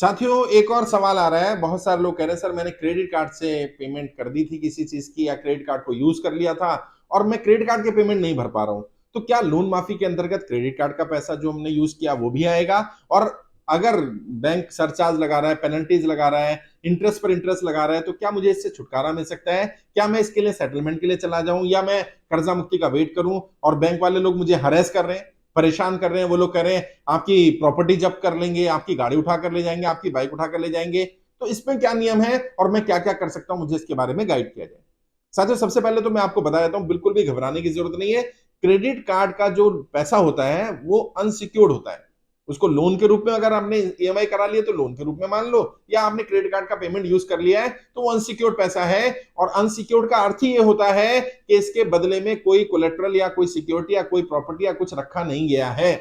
साथियों, एक और सवाल आ रहा है। बहुत सारे लोग कह रहे हैं सर मैंने क्रेडिट कार्ड से पेमेंट कर दी थी किसी चीज की या क्रेडिट कार्ड को यूज कर लिया था और मैं क्रेडिट कार्ड के पेमेंट नहीं भर पा रहा हूं। तो क्या लोन माफी के अंतर्गत क्रेडिट कार्ड का पैसा जो हमने यूज किया वो भी आएगा? और अगर बैंक सरचार्ज लगा रहा है, पेनल्टीज लगा रहा है, इंटरेस्ट पर इंटरेस्ट लगा रहा है, तो क्या मुझे इससे छुटकारा मिल सकता है? क्या मैं इसके लिए सेटलमेंट के लिए चला जाऊं या मैं कर्जा मुक्ति का वेट करूं? और बैंक वाले लोग मुझे हरेस कर रहे हैं, परेशान कर रहे हैं। वो लोग कह रहे हैं आपकी प्रॉपर्टी जब्त कर लेंगे, आपकी गाड़ी उठा कर ले जाएंगे, आपकी बाइक उठा कर ले जाएंगे। तो इसमें क्या नियम है और मैं क्या क्या कर सकता हूं, मुझे इसके बारे में गाइड किया जाए। साथियों, सबसे पहले तो मैं आपको बता देता हूं, बिल्कुल भी घबराने की जरूरत नहीं है। क्रेडिट कार्ड का जो पैसा होता है वो अनसिक्योर्ड होता है। उसको लोन के रूप में अगर आपने ईएमआई करा लिया तो लोन के रूप में मान लो, या आपने क्रेडिट कार्ड का पेमेंट यूज कर लिया है तो वो अनसिक्योर्ड पैसा है। और अनसिक्योर्ड का अर्थ ही ये होता है कि इसके बदले में कोई कोलेट्रल या कोई सिक्योरिटी या कोई प्रॉपर्टी या कुछ रखा नहीं गया है।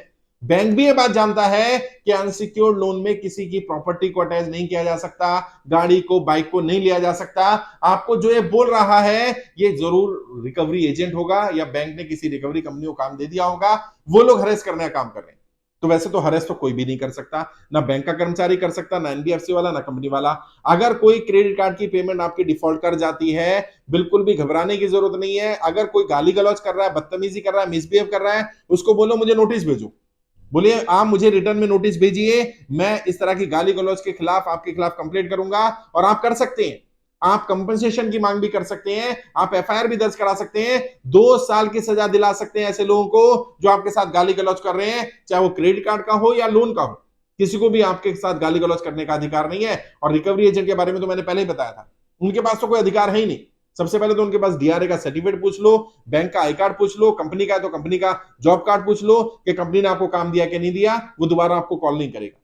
बैंक भी ये बात जानता है कि अनसिक्योर्ड लोन में किसी की प्रॉपर्टी को अटैच नहीं किया जा सकता, गाड़ी को, बाइक को नहीं लिया जा सकता। आपको जो ये बोल रहा है ये जरूर रिकवरी एजेंट होगा या बैंक ने किसी रिकवरी कंपनी को काम दे दिया होगा, वो लोग हरेस करने का काम कर रहे हैं। तो वैसे तो हरेस तो कोई भी नहीं कर सकता, ना बैंक का कर्मचारी कर सकता, ना एनबीएफसी वाला, ना कंपनी वाला। अगर कोई क्रेडिट कार्ड की पेमेंट आपकी डिफॉल्ट कर जाती है, बिल्कुल भी घबराने की जरूरत नहीं है। अगर कोई गाली गलौज कर रहा है, बदतमीजी कर रहा है, मिसबिहेव कर रहा है, उसको बोलो मुझे नोटिस भेजो। बोलिए आप मुझे रिटर्न में नोटिस भेजिए, मैं इस तरह की गाली गलौज के खिलाफ आपके खिलाफ कंप्लेंट करूंगा। और आप कर सकते हैं, आप कंपनसेशन की मांग भी कर सकते हैं, आप एफआईआर भी दर्ज करा सकते हैं, 2 साल की सजा दिला सकते हैं ऐसे लोगों को जो आपके साथ गाली गलौज कर रहे हैं, चाहे वो क्रेडिट कार्ड का हो या लोन का हो। किसी को भी आपके साथ गाली गलौज करने का अधिकार नहीं है। और रिकवरी एजेंट के बारे में तो मैंने पहले ही बताया था, उनके पास तो कोई अधिकार है ही नहीं। सबसे पहले तो उनके पास डीआरए का सर्टिफिकेट पूछ लो, बैंक का आई कार्ड पूछ लो, कंपनी का है तो कंपनी का जॉब कार्ड पूछ लो कि कंपनी ने आपको काम दिया कि नहीं दिया। वो दोबारा आपको कॉल नहीं करेगा।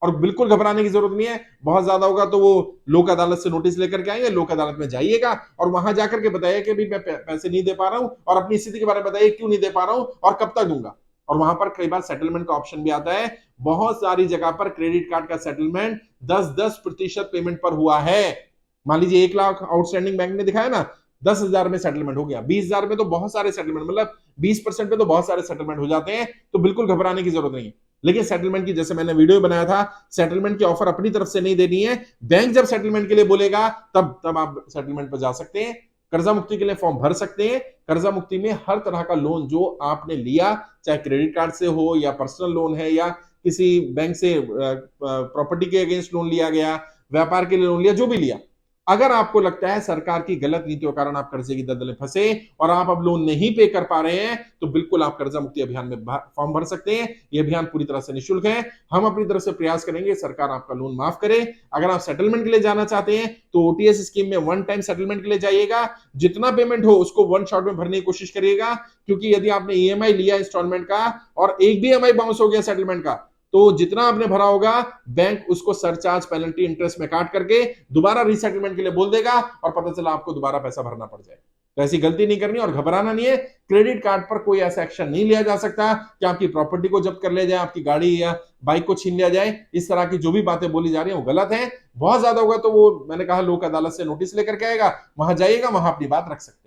और बिल्कुल घबराने की जरूरत नहीं है। बहुत ज्यादा होगा तो वो लोक अदालत से नोटिस लेकर के आएंगे, लोक अदालत में जाइएगा और वहां जाकर के बताइए कि भाई मैं पैसे नहीं दे पा रहा हूं, और अपनी स्थिति के बारे में बताइए क्यों नहीं दे पा रहा हूं और कब तक दूंगा। और वहां पर कई बार सेटलमेंट का ऑप्शन भी आता है। बहुत सारी जगह पर क्रेडिट कार्ड का सेटलमेंट 10-10% पेमेंट पर हुआ है। मान लीजिए 1 लाख आउटस्टैंडिंग बैंक ने दिखाया ना, 10,000 में सेटलमेंट हो गया, 20,000 में तो बहुत सारे सेटलमेंट, मतलब 20% पे तो बहुत सारे सेटलमेंट हो जाते हैं। तो बिल्कुल घबराने की जरूरत नहीं है। लेकिन सेटलमेंट की, जैसे मैंने वीडियो बनाया था, सेटलमेंट की ऑफर अपनी तरफ से नहीं देनी है। बैंक जब सेटलमेंट के लिए बोलेगा तब तब आप सेटलमेंट पर जा सकते हैं। कर्जा मुक्ति के लिए फॉर्म भर सकते हैं। कर्जा मुक्ति में हर तरह का लोन जो आपने लिया, चाहे क्रेडिट कार्ड से हो या पर्सनल लोन है या किसी बैंक से प्रॉपर्टी के अगेंस्ट लोन लिया गया, व्यापार के लिए लोन लिया, जो भी लिया, अगर आपको लगता है सरकार की गलत नीतियों के कारण आप कर्जे की दलदल में फंसे और आप अब लोन नहीं पे कर पा रहे हैं, तो बिल्कुल आप कर्जा मुक्ति अभियान में फॉर्म भर सकते हैं। यह अभियान पूरी तरह से निःशुल्क है। हम अपनी तरफ से प्रयास करेंगे सरकार आपका लोन माफ करे। अगर आप सेटलमेंट के लिए जाना चाहते हैं तो ओटीएस स्कीम में वन टाइम सेटलमेंट के लिए जाइएगा। जितना पेमेंट हो उसको वन शॉट में भरने की कोशिश करिएगा, क्योंकि यदि आपने ईएमआई लिया इंस्टॉलमेंट का और एक भी ईएमआई बाउंस हो गया सेटलमेंट का, तो जितना आपने भरा होगा बैंक उसको सरचार्ज, पेनल्टी, इंटरेस्ट में काट करके दोबारा रीसेटलमेंट के लिए बोल देगा और पता चला आपको दोबारा पैसा भरना पड़ जाए। तो ऐसी गलती नहीं करनी और घबराना नहीं है। क्रेडिट कार्ड पर कोई ऐसा एक्शन नहीं लिया जा सकता कि आपकी प्रॉपर्टी को जब्त कर लिया जाए, आपकी गाड़ी या बाइक को छीन लिया जाए। इस तरह की जो भी बातें बोली जा रही है वो गलत है। बहुत ज्यादा होगा तो वो, मैंने कहा, लोक अदालत से नोटिस लेकर के आएगा, वहां जाइएगा, वहां अपनी बात रख सकते हैं।